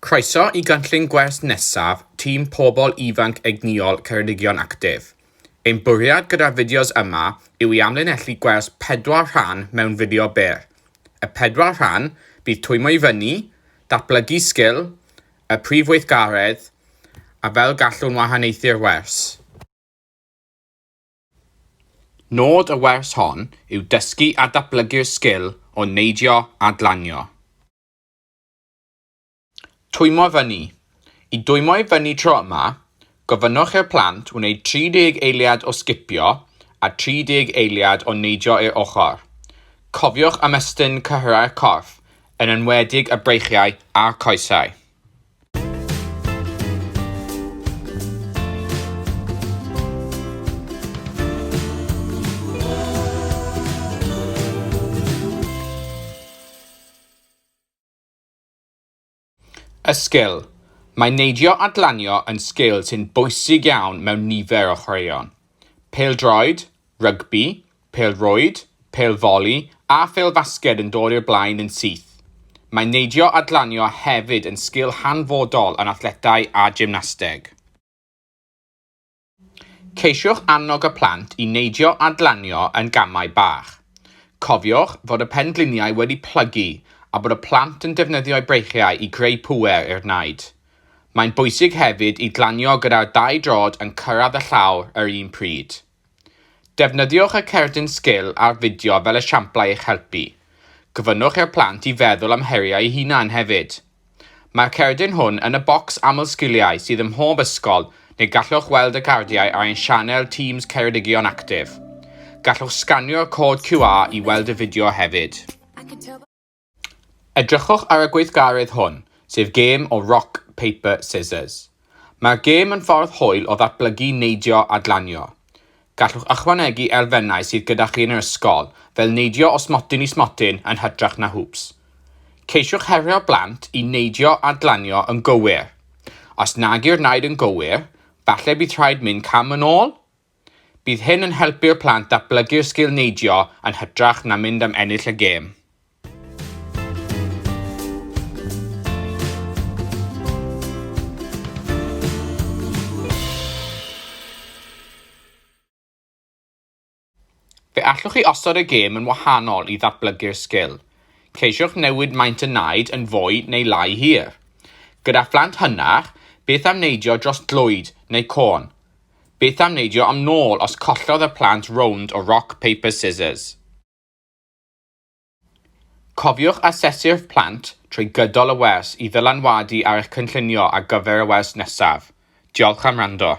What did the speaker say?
Croeso I gynllun gwers nesaf, tîm pobl ifanc egniol Ceredigion Actif. Ein bwriad gyda'r fideos yma yw I amlinellu gwers 4 rhan mewn fideo byr. Y 4 rhan bydd twymo I fyny, datblygu sgil, y prif weithgaredd, a fel gallwn wahaniaethu'r wers. Nod y wers hon yw dysgu a datblygu'r sgil o neidio a glanio. Twymo fyny. I dwymo I fyny tro yma, gofynnwch i'r plant wneud 30 eiliad o sgipio a 30 eiliad o neidio i'r ochr. Cofiwch ymestyn cyhyrau'r corff, yn enwedig y breichiau a'r coesau. Y sgil. Mae neidio a glanio yn sgil sy'n bwysig iawn mewn nifer o chwaraeon. Pêl-droed, rygbi, pêl-rwyd, pêl-foli a phêl-fasged yn dod i'r blaen yn syth. Mae neidio a glanio hefyd yn sgil hanfodol yn athletau a gymnasteg. Ceisiwch annog y plant I neidio a glanio yn gamau bach. Cofiwch fod y pengliniau wedi plygu a bod y plant yn defnyddio'u breichiau I greu pŵer i'r naid. Mae'n bwysig hefyd I glanio gyda'r 2 drod yn cyrraedd y llawr yr un pryd. Defnyddiwch y cerdyn sgil a'r fideo fel esiamplau eich helpu. Gofynnwch i'r plant I feddwl am heriau eu hunain hefyd. Mae'r cerdyn hwn yn y bocs aml sgiliau sydd ym mhob ysgol neu gallwch weld y cardiau ar ein sianel Teams Ceredigion Actif. Gallwch sganio'r cod QR I weld y fideo hefyd. Edrychwch ar y gweithgaredd hwn, sef gêm o rock, paper, scissors. Mae'r gêm yn ffordd hwyl o ddatblygu neidio a glanio. Gallwch ychwanegu elfennau sydd gyda chi yn yr ysgol, fel neidio o smotyn I smotyn yn hytrach na hwps. Ceisiwch herio'r blant I neidio a glanio yn gywir. Os nag yw'r naid yn gywir, falle bydd rhaid mynd cam yn ôl. Bydd hyn yn helpu'r plant datblygu'r sgil neidio yn hytrach na mynd am ennill y gêm. Fe allwch chi osod y gêm yn wahanol I ddatblygu'r sgil. Ceisiwch newid maint y naid yn fwy neu lai hir. Gyda phlant hynach, beth am neidio dros glwyd neu côn? Beth am neidio am nôl os collodd y plant rownd o rock, paper, scissors? Cofiwch asesu'r plant trwy gydol y wers I ddylanwadu ar eich cynllunio ar gyfer y wers nesaf. Diolch am wrando.